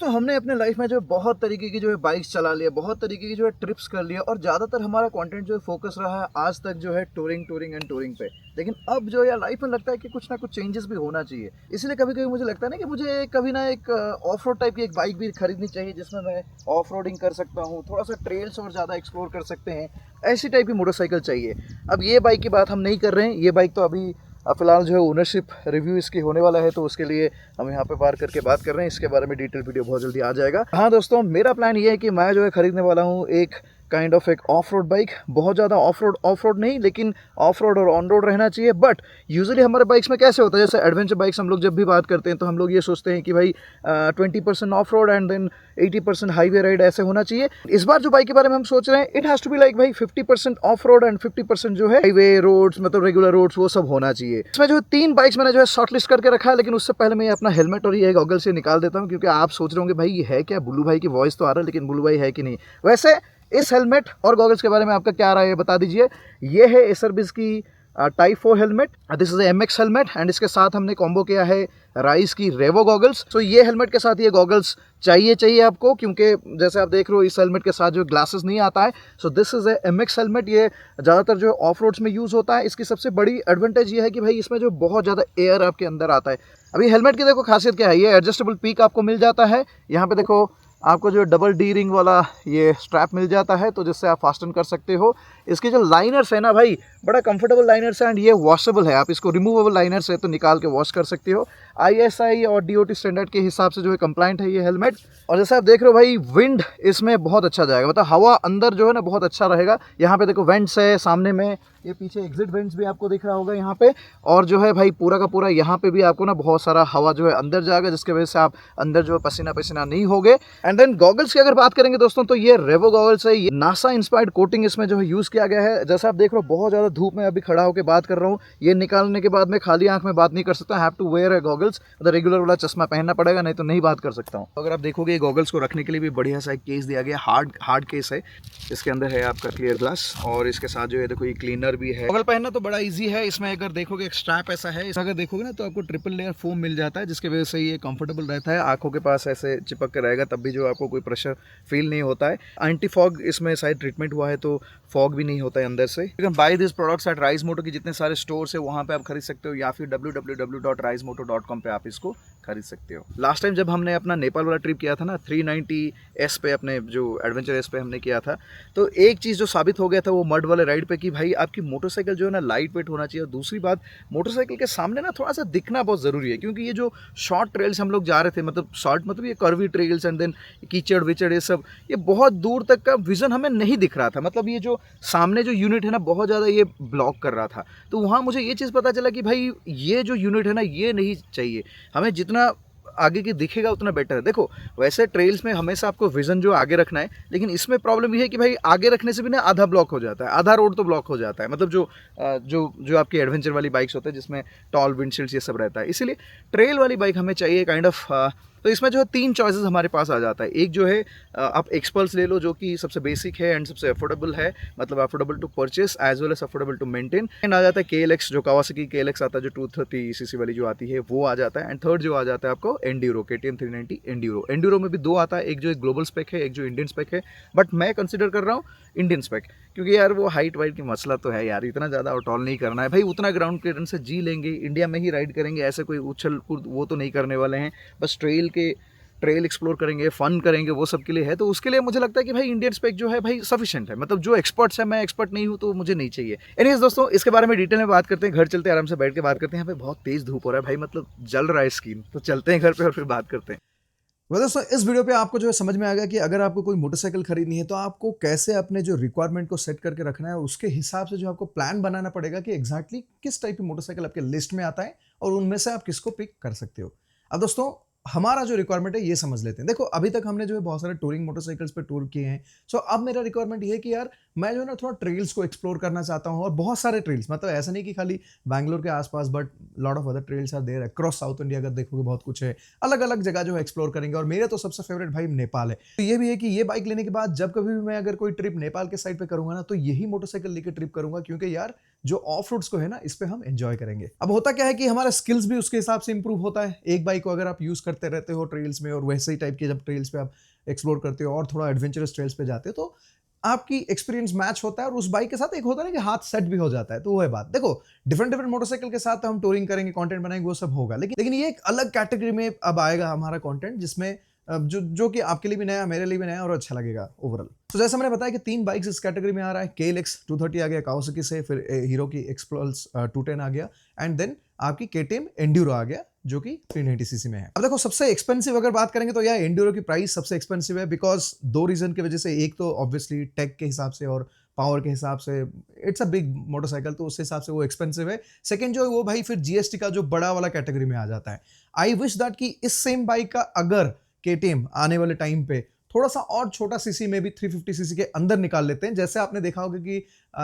तो हमने अपने लाइफ में जो है बहुत तरीके की जो है बाइक्स चला लिया, बहुत तरीके की जो है ट्रिप्स कर लिया और ज़्यादातर हमारा कंटेंट जो है फोकस रहा है आज तक जो है टूरिंग एंड टूरिंग पे। लेकिन अब जो है लाइफ में लगता है कि कुछ ना कुछ चेंजेस भी होना चाहिए। इसलिए कभी कभी मुझे लगता है ना कि मुझे कभी ना एक ऑफ रोड टाइप की एक बाइक भी खरीदनी चाहिए जिसमें मैं ऑफ रोडिंग कर सकता हूँ, थोड़ा सा ट्रेल्स और ज़्यादा एक्सप्लोर कर सकते हैं। ऐसी टाइप की मोटरसाइकिल चाहिए। अब ये बाइक की बात हम नहीं कर रहे हैं, ये बाइक तो अभी फिलहाल जो है ओनरशिप रिव्यू इसकी होने वाला है, तो उसके लिए हम यहाँ पे पार करके बात कर रहे हैं। इसके बारे में डिटेल वीडियो बहुत जल्दी आ जाएगा। हाँ दोस्तों, मेरा प्लान ये है कि मैं जो है खरीदने वाला हूँ एक काइंड ऑफ एक ऑफ रोड बाइक। बहुत ज़्यादा ऑफ रोड नहीं, लेकिन ऑफ रोड और ऑन रोड रहना चाहिए। बट यूजुअली हमारे बाइक्स में कैसे होता है, जैसे एडवेंचर बाइक्स हम लोग जब भी बात करते हैं तो हम लोग ये सोचते हैं कि भाई 20% off road and then 80% highway ride ऐसे होना चाहिए। इस बार जो बाइक के बारे में हम सोच रहे हैं, it has to be like भाई 50% ऑफ रोड एंड 50% जो है हाईवे रोड्स, मतलब रेगुलर रोड्स, वो सब होना चाहिए। इसमें जो 3 बाइक्स मैंने जो है शॉर्ट लिस्ट करके रखा है। लेकिन उससे पहले मैं अपना हेलमेट और ये गॉगल से निकाल देता हूँ, क्योंकि आप सोच रहे होंगे भाई ये है क्या, बुल्लू भाई की वॉइस तो आ रहा है लेकिन बुल्लू भाई है कि नहीं। वैसे इस हेलमेट और गॉगल्स के बारे में आपका क्या राय है बता दीजिए। ये है एसरबिस की type 4 helmet. This is MX helmet and इसके साथ हमने कॉम्बो किया है राइस की रेवो गॉगल्स। तो ये हेलमेट के साथ ये गॉगल्स चाहिए आपको, क्योंकि जैसे आप देख रहे हो इस हेलमेट के साथ जो ग्लासेस नहीं आता है। So this is MX helmet. ये ज़्यादातर जो ऑफ रोड्स में यूज़ होता है। इसकी सबसे बड़ी एडवांटेज ये है कि भाई इसमें जो बहुत ज़्यादा एयर आपके अंदर आता है। अभी हेलमेट की देखो खासियत क्या है, ये एडजस्टेबल पीक आपको मिल जाता है। यहाँ पे देखो आपको जो डबल डी रिंग वाला ये स्ट्रैप मिल जाता है, तो जिससे आप फास्टन कर सकते हो। इसके जो लाइनर्स है ना भाई, बड़ा कंफर्टेबल लाइनर्स है एंड ये वॉशेबल है। आप इसको रिमूवेबल लाइनर्स है तो निकाल के वॉश कर सकते हो। आईएसआई और डीओटी स्टैंडर्ड के हिसाब से जो है कंप्लाइंट है ये हेलमेट। और जैसे आप देख रहे हो भाई, विंड इसमें बहुत अच्छा जाएगा, मतलब हवा अंदर जो है ना बहुत अच्छा रहेगा। यहाँ पे देखो वेंट्स है सामने में, ये पीछे एग्जिट वेंट्स भी आपको दिख रहा होगा यहाँ पे। और जो है भाई पूरा का पूरा यहाँ पे भी आपको ना बहुत सारा हवा जो है अंदर जाएगा, जिसकी वजह से आप अंदर जो है पसीना पसीना नहीं होगे। एंड देन गॉगल्स की अगर बात करेंगे दोस्तों, तो ये रेवो गॉगल्स है। ये नासा इंस्पायर्ड कोटिंग इसमें जो है यूज़ किया गया है। जैसा आप देख रहे हो बहुत ज़्यादा धूप में अभी खड़ा होकर बात कर रहा हूँ, ये निकालने के बाद में खाली आंख में बात नहीं कर सकता। हैव टू वेयर गॉगल्स, मतलब रेगुलर वाला चश्मा पहनना पड़ेगा, नहीं तो नहीं बात कर सकता हूँ। अगर आप देखोगे गॉगल्स को रखने के लिए भी बढ़िया सा एक केस दिया गया, हार्ड केस है। इसके अंदर है आपका क्लियर ग्लास और इसके साथ जो है देखो ये क्लीनर भी है। गॉगल पहनना तो बड़ा इजी है। इसमें अगर देखोगे एक स्ट्रैप ऐसा है, अगर देखोगे ना तो आपको ट्रिपल लेयर फोम मिल जाता है, जिसकी वजह से ये कंफर्टेबल रहता है। आंखों के पास ऐसे चिपक के रहेगा, तब भी जो आपको कोई प्रेशर फील नहीं होता है। एंटी फॉग इसमें शायद ट्रीटमेंट हुआ है, तो फॉग भी नहीं होता है अंदर से। You can buy this products at Rise Moto के जितने सारे स्टोर्स है वहाँ पे आप खरीद सकते हो, या फिर www.risemoto.com पे आप इसको खरीद सकते हो। लास्ट टाइम जब हमने अपना नेपाल वाला ट्रिप किया था ना 390S पे, अपने जो एडवेंचर एस पे हमने किया था, तो एक चीज़ जो साबित हो गया था वो मड वाले राइड पे कि भाई आपकी मोटरसाइकिल जो है ना लाइट वेट होना चाहिए। और दूसरी बात, मोटरसाइकिल के सामने ना थोड़ा सा दिखना बहुत ज़रूरी है, क्योंकि ये जो शॉर्ट ट्रेल्स हम लोग जा रहे थे, मतलब शॉर्ट मतलब ये कर्वी ट्रेल्स एंड देन कीचड़ विचड़ ये सब, ये बहुत दूर तक का विजन हमें नहीं दिख रहा था। मतलब ये जो सामने जो यूनिट है ना बहुत ज़्यादा ये ब्लॉक कर रहा था। तो वहाँ मुझे ये चीज़ पता चला कि भाई ये जो यूनिट है ना ये नहीं चाहिए हमें। जितना आगे की दिखेगा उतना बेटर है। देखो वैसे ट्रेल्स में हमेशा आपको विजन जो आगे रखना है, लेकिन इसमें प्रॉब्लम ये है कि भाई आगे रखने से भी ना आधा ब्लॉक हो जाता है, आधा रोड तो ब्लॉक हो जाता है। मतलब जो आपकी एडवेंचर वाली बाइक्स होते हैं जिसमें टॉल विंडशील्ड्स ये सब रहता है, इसीलिए ट्रेल वाली बाइक हमें चाहिए काइंड ऑफ। तो इसमें जो है 3 चॉइसेस हमारे पास आ जाता है। एक जो है आप एक्सपल्स ले लो, जो कि सबसे बेसिक है एंड सबसे अफोर्डेबल है, मतलब affordable to purchase as well as affordable to maintain. And आ जाता है KLX, जो कावासाकी KLX आता है, जो 230cc वाली जो आती है वो आ जाता है। एंड थर्ड जो आ जाता है आपको एंड्यूरो, KTM 390 एंड्यूरो। एंड्यूरो में भी 2 आता है, एक जो एक ग्लोबल स्पेक है, एक जो इंडियन स्पेक है। बट मैं कंसिडर कर रहा हूँ इंडियन स्पेक, क्योंकि यार वो हाइट वाइट की मसला तो है यार, इतना ज़्यादा ऑटॉल नहीं करना है भाई। उतना ग्राउंड क्लियरेंस से जी लेंगे, इंडिया में ही राइड करेंगे, ऐसे कोई उछल कूद वो तो नहीं करने वाले हैं। बस ट्रेल एक्सप्लोर करेंगे, फन करेंगे, वो सब के लिए है। तो उसके लिए मुझे लगता है कि भाई इंडियन स्पेक जो है भाई सफिशिएंट है। मतलब जो एक्सपर्ट्स है, मैं एक्सपर्ट नहीं हूँ तो मुझे नहीं चाहिए। एनीवेज दोस्तों, इसके बारे में डिटेल में बात करते हैं। घर चलते आराम से बैठ के बात करते हैं। यहाँ पे बहुत तेज धूप हो रहा है भाई, मतलब जल रहा है स्किन। तो चलते हैं घर पे और फिर बात करते हैं। दोस्तों इस वीडियो पे आपको जो है समझ में आ गया कि अगर आपको कोई मोटरसाइकिल खरीदनी है तो आपको कैसे अपने जो रिक्वायरमेंट को सेट करके रखना है, और उसके हिसाब से जो आपको प्लान बनाना पड़ेगा कि एग्जैक्टली किस टाइप की मोटरसाइकिल आपके लिस्ट में आता है और उनमें से आप किसको पिक कर सकते हो। अब दोस्तों हमारा जो रिक्वायरमेंट है ये समझ लेते हैं। देखो अभी तक हमने जो है बहुत सारे टूरिंग मोटरसाइकिल्स पे टूर किए हैं। सो अब मेरा रिक्वायरमेंट ये है कि यार मैं जो है ना थोड़ा ट्रेल्स को एक्सप्लोर करना चाहता हूँ, और बहुत सारे ट्रेल्स, मतलब ऐसा नहीं कि खाली बैंगलोर के आसपास, but lot of other trails are there across South India. अगर देखोगे बहुत कुछ है, अलग अलग जगह जो है एक्सप्लोर करेंगे। और मेरे तो सबसे फेवरेट भाई नेपाल है। तो ये भी है कि ये बाइक लेने के बाद जब कभी भी मैं अगर कोई ट्रिप नेपाल के साइड पे करूंगा ना, तो यही मोटरसाइकिल लेकर ट्रिप करूंगा, क्योंकि यार जो ऑफ रोड्स को है ना, इस पे हम एंजॉय करेंगे। अब होता क्या है कि हमारा स्किल्स भी उसके हिसाब से इंप्रूव होता है। एक बाइक को अगर आप यूज करते रहते हो ट्रेल्स में, और वैसे ही टाइप के जब ट्रेल्स पे आप एक्सप्लोर करते हो और थोड़ा एडवेंचरस ट्रेल्स पे जाते हो, तो आपकी एक्सपीरियंस मैच होता है और उस बाइक के साथ एक होता है ना कि हाथ सेट भी हो जाता है। तो वो है बात। देखो, डिफरेंट डिफरेंट मोटरसाइकिल के साथ हम टूरिंग करेंगे, कंटेंट बनाएंगे, वो सब होगा, लेकिन ये एक अलग कैटेगरी में अब आएगा हमारा कंटेंट, जिसमें जो कि आपके लिए भी नया, मेरे लिए भी नया और अच्छा लगेगा ओवरऑल। तो जैसे मैंने बताया कि 3 बाइक्स इस कैटेगरी में आ रहा है। KLX 230 आ गया कावासाकी से, फिर हीरो की एक्सपल्स 210 आ गया, एंड देन आपकी KTM एंड्यूरो आ गया जो कि 390cc में है। अब देखो, सबसे एक्सपेंसिव अगर बात करेंगे तो यार एंड्यूरो की प्राइस सबसे एक्सपेंसिव है, बिकॉज 2 रीजन की वजह से। एक तो ऑब्वियसली टेक के हिसाब से और पावर के हिसाब से, इट्स अ बिग मोटरसाइकिल, तो उस हिसाब से वो एक्सपेंसिव है। सेकंड जो है वो भाई फिर GST का जो बड़ा वाला कैटेगरी में आ जाता है। आई विश दैट कि इस सेम बाइक का अगर KTM आने वाले टाइम पे थोड़ा सा और छोटा सीसी में भी 350cc के अंदर निकाल लेते हैं। जैसे आपने देखा होगा कि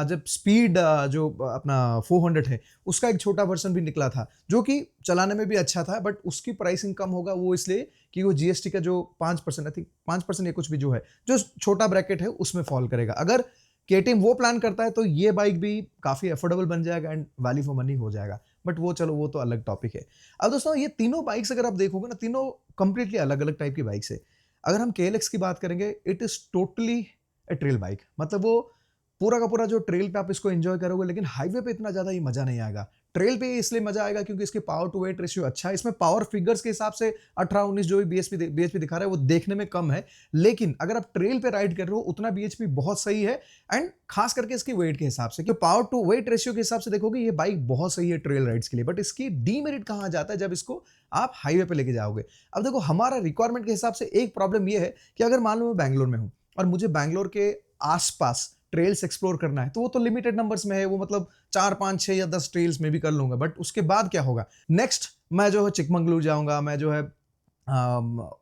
जब स्पीड जो अपना 400 है, उसका एक छोटा वर्जन भी निकला था जो कि चलाने में भी अच्छा था, बट उसकी प्राइसिंग कम होगा। वो इसलिए कि वो GST का जो 5%, आई थिंक 5% या कुछ भी जो है, जो छोटा ब्रैकेट है उसमें फॉल करेगा। अगर KTM वो प्लान करता है तो ये बाइक भी काफ़ी अफोर्डेबल बन जाएगा एंड वैल्यू फॉर मनी हो जाएगा। बट वो चलो, वो तो अलग टॉपिक है। अब दोस्तों, ये तीनों बाइक्स अगर आप देखोगे ना, तीनों कंप्लीटली अलग अलग टाइप की बाइक्स है। अगर हम KLX की बात करेंगे, it is totally A trail bike. मतलब वो पूरा का पूरा जो ट्रेल पे आप इसको एंजॉय करोगे, लेकिन हाईवे पे इतना ज्यादा ही मजा नहीं आएगा। ट्रेल पे इसलिए मजा आएगा क्योंकि इसके पावर टू वेट रेशियो अच्छा है। इसमें पावर फिगर्स के हिसाब से 18-19 जो भी BHP दिखा रहा है वो देखने में कम है, लेकिन अगर आप ट्रेल पे राइड कर रहे हो उतना BHP बहुत सही है। एंड खास करके इसकी वेट के हिसाब से, कि पावर टू वेट रेशियो के हिसाब से देखोगे ये बाइक बहुत सही है ट्रेल राइड्स के लिए। बट इसकी डीमेरिट कहाँ जाता है जब इसको आप हाईवे पे लेके जाओगे। अब देखो, हमारा रिक्वायरमेंट के हिसाब से एक प्रॉब्लम ये है कि अगर मान लो मैं बैंगलोर में हूँ और मुझे बैंगलोर के आसपास ट्रेल्स एक्सप्लोर करना है, तो वो तो लिमिटेड नंबर्स में है। वो मतलब 4, 5, 6 या 10 ट्रेल्स में भी कर लूंगा। बट उसके बाद क्या होगा, नेक्स्ट मैं जो है चिकमंगलूर जाऊंगा, मैं जो है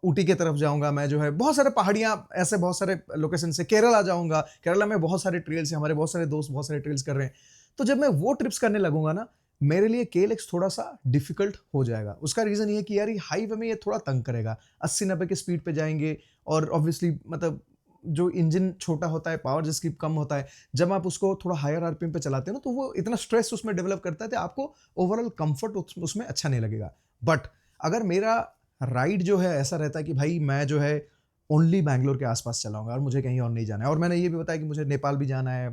ऊटी की तरफ जाऊंगा, मैं जो है बहुत सारे पहाड़ियां, ऐसे बहुत सारे लोकेशन से केरला जाऊंगा। केरला में बहुत सारे ट्रेल्स हैं, हमारे बहुत सारे दोस्त बहुत सारे ट्रेल्स कर रहे हैं। तो जब मैं वो ट्रिप्स करने लगूंगा ना, मेरे लिए KLX थोड़ा सा डिफिकल्ट हो जाएगा। उसका रीजन ये है कि यार ये हाईवे में ये थोड़ा तंग करेगा। 80-90 के स्पीड पे जाएंगे, और ऑब्वियसली मतलब जो इंजन छोटा होता है, पावर जिसकी कम होता है, जब आप उसको थोड़ा हायर RPM पे चलाते हो ना, तो वो इतना स्ट्रेस उसमें डेवलप करता है कि आपको ओवरऑल कंफर्ट उसमें अच्छा नहीं लगेगा। बट अगर मेरा राइड जो है ऐसा रहता है कि भाई मैं जो है ओनली बैंगलोर के आसपास चलाऊंगा और मुझे कहीं और नहीं जाना है, और मैंने ये भी बताया कि मुझे नेपाल भी जाना है,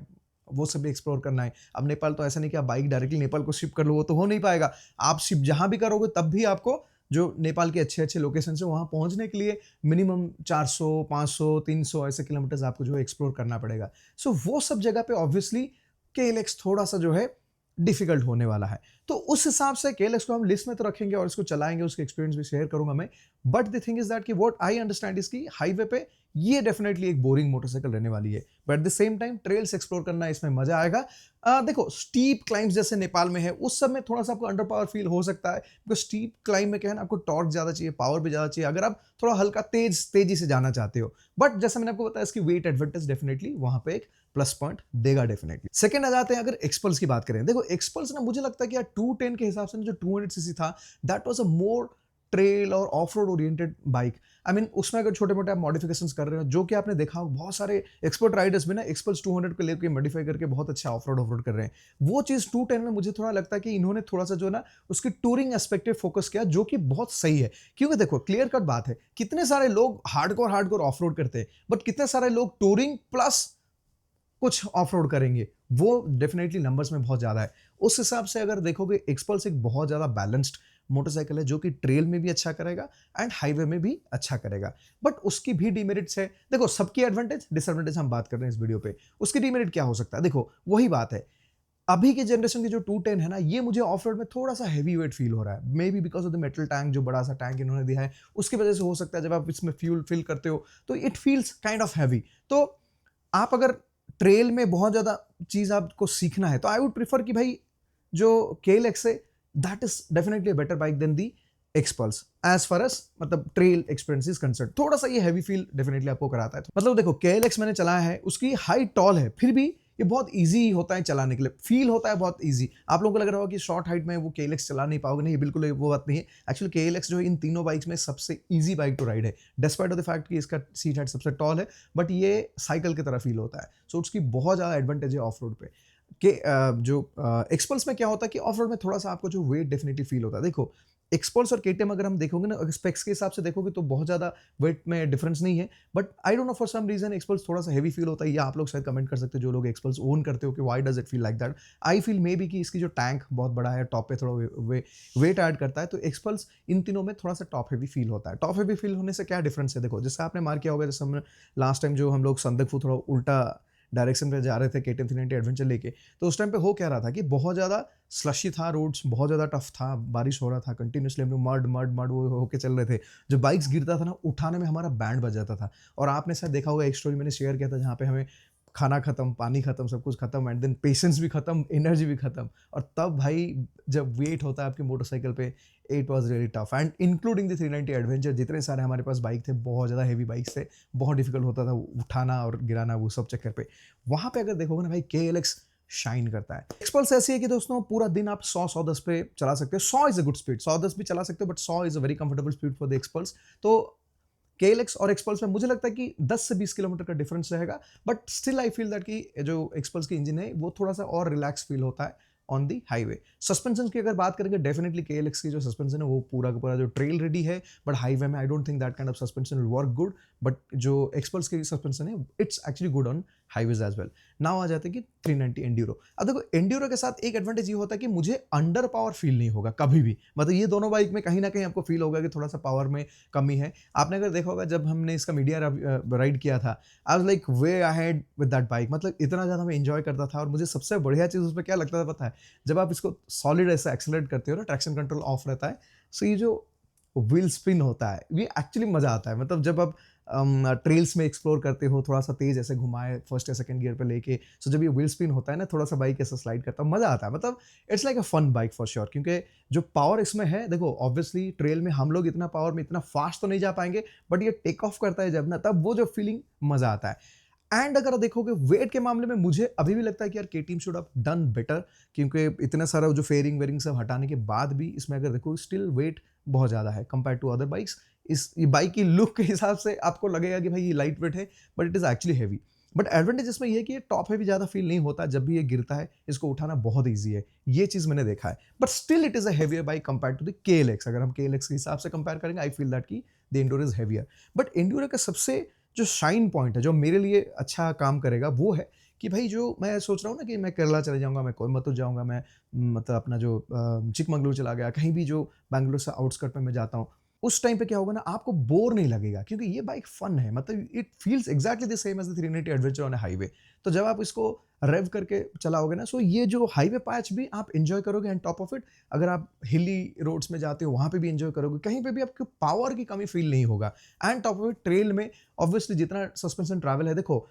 वो सब भी एक्सप्लोर करना है। अब नेपाल तो ऐसा नहीं कि आप बाइक डायरेक्टली नेपाल को शिप कर लो, वो तो हो नहीं पाएगा। आप शिप जहां भी करोगे तब भी आपको जो नेपाल के अच्छे अच्छे लोकेशन है वहां पहुंचने के लिए मिनिमम 400, 500, 300 ऐसे किलोमीटर्स आपको जो है एक्सप्लोर करना पड़ेगा। सो वो सब जगह पे ऑब्वियसली KLX थोड़ा सा जो है डिफिकल्ट होने वाला है। तो उस हिसाब से KLX को हम लिस्ट में तो रखेंगे और इसको चलाएंगे, उसके एक्सपीरियंस भी शेयर करूंगा मैं। But the thing is that कि व्हाट आई अंडरस्टैंड इज कि हाईवे पे ये डेफिनेटली एक बोरिंग मोटरसाइकिल रहने वाली है, but at the same time trails explore करना इसमें मजा आएगा। देखो, स्टीप क्लाइम्स जैसे नेपाल में है, उस सब में थोड़ा सा आपको अंडर पावर फील हो सकता है, बिकॉज स्टीप क्लाइम में क्या है ना, आपको टॉर्क ज्यादा चाहिए, पावर भी ज्यादा चाहिए, अगर आप थोड़ा हल्का तेजी से जाना चाहते हो। बट जैसा मैंने आपको बताया, इसकी वेट एडवांटेज डेफिनेटली वहां पे एक प्लस पॉइंट देगा डेफिनेटली। सेकंड आ जाते हैं अगर एक्सपल्स की बात करें। देखो, एक्सपल्स ना मुझे लगता है कि यार 210 के हिसाब से जो 200cc था, that was a more trail और off road oriented bike. I mean उसमें अगर छोटे मोटे आप मॉडिफिकेशंस कर रहे हो, जो कि आपने देखा हो बहुत सारे एक्सपर्ट राइडर्स भी ना एक्सपल्स 200 को लेकर मॉडिफाई करके बहुत अच्छा ऑफ रोड कर रहे हैं। वो चीज 210 में मुझे थोड़ा लगता है कि इन्होंने थोड़ा सा जो ना उसकी टूरिंग एस्पेक्ट पे फोकस किया, जो कि बहुत सही है। क्योंकि देखो, क्लियर कट बात है, कितने सारे लोग हार्डकोर ऑफ रोड करते हैं, बट कितने सारे लोग टूरिंग प्लस कुछ ऑफ रोड करेंगे, वो डेफिनेटली नंबर्स में बहुत ज्यादा है। उस हिसाब से अगर देखोगे, एक्सपल्स एक बहुत ज्यादा बैलेंस्ड मोटरसाइकिल है, जो कि ट्रेल में भी अच्छा करेगा एंड हाईवे में भी अच्छा करेगा। बट उसकी भी डिमेरिट्स है। देखो, सबकी एडवांटेज डिसएडवांटेज हम बात कर रहे हैं इस वीडियो पे। उसकी डिमेरिट क्या हो सकता है? देखो, वही बात है, अभी के जनरेशन की जो 210 है ना, ये मुझे ऑफ रोड में थोड़ा सा हैवी वेट फील हो रहा है। May be because of the metal tank, जो बड़ा सा टैंक इन्होंने दिया है, उसकी वजह से हो सकता है। जब आप इसमें फ्यूल फिल करते हो तो it feels kind of heavy. तो आप अगर ट्रेल में बहुत ज्यादा चीज आपको सीखना है, तो आई वुड प्रीफर कि भाई जो KLX है, that is definitely better bike than the Xpulse as far as मतलब ट्रेल एक्सपीरियंस इज कंसर्न। थोड़ा सा ये हैवी फील डेफिनेटली आपको कराता है। मतलब देखो, KLX मैंने चलाया है, उसकी हाइट टॉल है, फिर भी ये बहुत इजी होता है चलाने के लिए, फील होता है बहुत इजी। आप लोगों को लग रहा होगा कि शॉर्ट हाइट में वो KLX चला नहीं पाओगे, नहीं, बिल्कुल वो बात नहीं है। एक्चुअली KLX जो है इन तीनों बाइक्स में सबसे इजी बाइक टू राइड है, डिस्पाइट ऑफ द फैक्ट कि इसका सीट हाइट सबसे टॉल है, बट ये साइकिल की तरह फील होता है। सो उसकी बहुत ज़्यादा एडवांटेज है ऑफ रोड पे। कि जो एक्सपल्स में क्या होता है कि ऑफ रोड में थोड़ा सा आपको जो वेट डेफिनेटली फील होता है। देखो एक्सपल्स और केटीएम अगर हम देखोगे ना, अगर स्पेक्स के हिसाब से देखोगे तो बहुत ज़्यादा वेट में डिफरेंस नहीं है, but I don't know for some reason Xpulse थोड़ा सा हैवी फील होता है, या आप लोग शायद कमेंट कर सकते हो जो लोग एक्सपल्स ओन करते हो कि why does it feel like that. I feel may be कि इसकी जो टैंक बहुत बड़ा है, टॉप पे थोड़ा वेट ऐड करता है, तो एक्सपल्स इन तीनों में थोड़ा सा टॉप हैवी फील होता है। टॉप हैवी फील होने से क्या डिफरेंस है, देखो जैसे आपने मार किया होगा, जैसे हम लास्ट टाइम जो हम लोग संदकफू थोड़ा उल्टा डायरेक्शन पे जा रहे थे केटीएम 390 एडवेंचर लेके, तो उस टाइम पे हो क्या रहा था कि बहुत ज़्यादा स्लशी था, रोड्स बहुत ज़्यादा टफ था, बारिश हो रहा था कंटिन्यूसली, हम लोग मड मड मड वो होके चल रहे थे। जो बाइक्स गिरता था ना, उठाने में हमारा बैंड बज जाता था। और आपने शायद देखा होगा, एक स्टोरी मैंने शेयर किया था जहाँ पे हमें खाना खत्म, पानी खत्म, सब कुछ खत्म, एंड देन पेशेंस भी खत्म, एनर्जी भी खत्म। और तब भाई जब वेट होता है आपकी मोटरसाइकिल पे, it was really tough, and including the 390 adventure, जितने सारे हमारे पास बाइक थे बहुत ज़्यादा हेवी बाइक्स थे, बहुत डिफिकल्ट होता था उठाना और गिराना, वो सब चक्कर पे वहाँ पे अगर देखोगे ना भाई, KLX शाइन करता है। एक्सपल्स ऐसी है कि दोस्तों पूरा दिन आप 100-110 पे चला सकते हो। 100 इज अ गुड स्पीड, 110 भी चला सकते हो, but 100 is a very comfortable speed for the XPulse. तो KLX और एक्सपल्स में मुझे लगता है कि 10 से 20 किलोमीटर का डिफरेंस रहेगा, but still I feel that कि जो एक्सपल्स की इंजन है वो थोड़ा सा और रिलैक्स फील होता है ऑन दी हाईवे। सस्पेंशन की अगर बात करेंगे, डेफिनेटली KLX की जो सस्पेंसन है वो पूरा का पूरा जो ट्रेल रेडी है, बट हाईवे में I don't think that kind of suspension will work good. But जो एक्सपल्स की सस्पेंशन है, it's actually good on highways as well. Now आ जाते हैं कि 390 एंड्यूरो। अब देखो एंड्यूरो के साथ एक एडवांटेज ये होता है कि मुझे अंडर पावर फील नहीं होगा कभी भी, मतलब ये दोनों बाइक में कहीं ना कहीं आपको फील होगा कि थोड़ा सा पावर में कमी है। आपने अगर देखा होगा जब हमने इसका मीडिया राइड किया था, I was like way ahead with that bike, मतलब इतना ज़्यादा मैं एंजॉय करता था। और मुझे सबसे बढ़िया चीज़ उसमें क्या लगता था पता है, जब आप इसको सॉलिड ऐसे एक्सेलरेट करते हो ना, ट्रैक्शन कंट्रोल ऑफ रहता है, सो ये जो व्हील स्पिन होता है, ये एक्चुअली मज़ा आता है। मतलब जब आप ट्रेल्स में एक्सप्लोर करते हो, थोड़ा सा तेज ऐसे घुमाए फर्स्ट या सेकंड गियर पे लेके, सो जब ये व्हील स्पिन होता है ना, थोड़ा सा बाइक ऐसे स्लाइड करता है, मज़ा आता है। मतलब it's like a fun bike for sure, क्योंकि जो पावर इसमें है, देखो ऑब्वियसली ट्रेल में हम लोग इतना पावर में इतना फास्ट तो नहीं जा पाएंगे, बट ये टेक ऑफ करता है जब ना, तब वो जो फीलिंग मज़ा आता है। एंड अगर देखोगे वेट के मामले में, मुझे अभी भी लगता है कि यार KTM should have done better, क्योंकि इतना सारा जो फेयरिंग वेयरिंग सब हटाने के बाद भी इसमें अगर देखो स्टिल वेट बहुत ज़्यादा है कंपेयर टू अदर बाइक्स। इस ये बाइक की लुक के हिसाब से आपको लगेगा कि भाई ये लाइट वेट है, but it is actually heavy. But advantage इसमें ये है कि ये टॉप हैवी ज़्यादा फील नहीं होता, जब भी ये गिरता है इसको उठाना बहुत ईजी है, ये चीज़ मैंने देखा है। But still it is a heavier bike compare to the KLX। अगर हम KLX के हिसाब से कंपेयर करेंगे, आई फील दैट की the enduro is heavier. But enduro का सबसे जो शाइन पॉइंट है, जो मेरे लिए अच्छा काम करेगा, वो है कि भाई जो मैं सोच रहा हूँ ना कि मैं केरला चले जाऊँगा, मैं कोयम्बतूर जाऊँगा, मैं मतलब अपना जो चिकमंगलूर चला गया, कहीं भी जो बैंगलोर से आउटस्कर्ट में मैं जाता हूँ, उस टाइम पे क्या होगा ना, आपको बोर नहीं लगेगा, क्योंकि ये बाइक फन है। मतलब it feels exactly the same as the 390 adventure on a highway. तो जब आप इसको रेव करके चलाओगे ना, सो ये जो हाईवे पैच भी आप एंजॉय करोगे, एंड टॉप ऑफ इट अगर आप हिली रोड्स में जाते हो वहाँ पे भी एंजॉय करोगे, कहीं पे भी आपको पावर की कमी फील नहीं होगा। And top of it trail में ऑब्वियसली जितना सस्पेंशन ट्रैवल है, देखो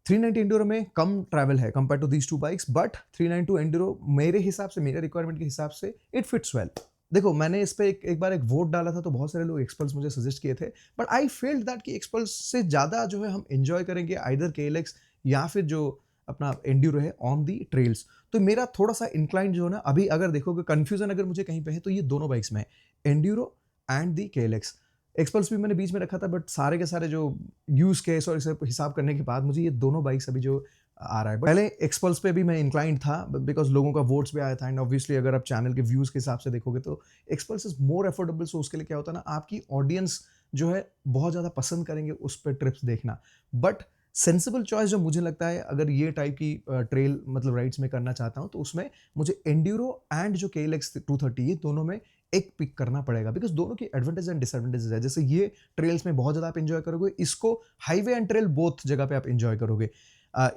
390 एंड्यूरो में कम ट्रैवल है compare to these two bikes, but 392 enduro मेरे हिसाब से, मेरे रिक्वायरमेंट के हिसाब से इट फिट्स वेल। देखो मैंने इस पे एक बार एक वोट डाला था, तो बहुत सारे लोग एक्सपल्स मुझे सजेस्ट किए थे, बट आई फील्ड दैट कि एक्सपल्स से ज़्यादा जो है हम एंजॉय करेंगे आइदर KLX या फिर जो अपना एंड्यूरो है ऑन दी ट्रेल्स। तो मेरा थोड़ा सा इंक्लाइन जो है ना, अभी अगर देखोगे कन्फ्यूजन अगर मुझे कहीं पे है, तो ये दोनों बाइक्स में है, Enduro and the KLX। XPulse भी मैंने बीच में रखा था, बट सारे के सारे जो यूज़ केस और इसे हिसाब करने के बाद मुझे ये दोनों बाइक्स अभी जो आ रहा है। पहले एक्सपल्स पे भी मैं इंक्लाइंड था, बिकॉज लोगों का वोट्स भी आया था, एंड ऑब्वियसली अगर आप चैनल के व्यूज़ के हिसाब से देखोगे तो एक्सपल्स इज मोर अफोर्डेबल। सो उसके लिए क्या होता है ना, आपकी ऑडियंस जो है बहुत ज़्यादा पसंद करेंगे उस पर ट्रिप्स देखना। बट सेंसिबल चॉइस जो मुझे लगता है, अगर ये टाइप की ट्रेल मतलब राइड्स में करना चाहता हूँ, तो उसमें मुझे एंड्यूरो एंड जो KLX 230, ये दोनों में एक पिक करना पड़ेगा, बिकॉज दोनों की एडवांटेज एंड डिसएडवांटेजेस है। जैसे ये ट्रेल्स में बहुत ज़्यादा आप एंजॉय करोगे, इसको हाईवे एंड ट्रेल बोथ जगह पे आप एंजॉय करोगे।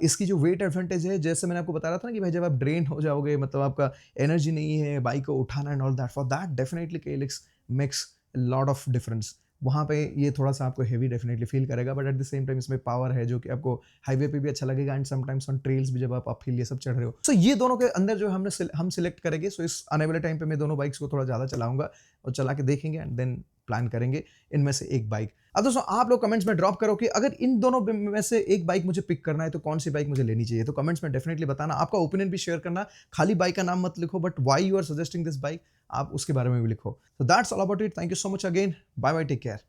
इसकी जो वेट एडवांटेज है, जैसे मैंने आपको बता रहा था ना कि भाई जब आप ड्रेन हो जाओगे, मतलब आपका एनर्जी नहीं है बाइक को उठाना and all that, for that definitely KLX makes lot of difference. वहाँ पे ये थोड़ा सा आपको हेवी डेफिनेटली फील करेगा, but at the same time इसमें पावर है जो कि आपको हाईवे पे भी अच्छा लगेगा, एंड समटाइम्स ऑन ट्रेल्स भी जब आप अपहिल ये सब चढ़ रहे हो। सो ये दोनों के अंदर जो हम सिलेक्ट करेंगे। सो इस आने वाले टाइम पे मैं दोनों बाइक्स को थोड़ा ज़्यादा चलाऊंगा और चला के देखेंगे, एंड देन प्लान करेंगे इनमें से एक बाइक। अब दोस्तों आप लोग कमेंट्स में ड्रॉप करो कि अगर इन दोनों में से एक बाइक मुझे पिक करना है, तो कौन सी बाइक मुझे लेनी चाहिए। तो कमेंट्स में डेफिनेटली बताना, आपका ओपिनियन भी शेयर करना। खाली बाइक का नाम मत लिखो, but why you are suggesting this bike, आप उसके बारे में भी लिखो। तो that's all about it. Thank you so much again. Bye bye, take care.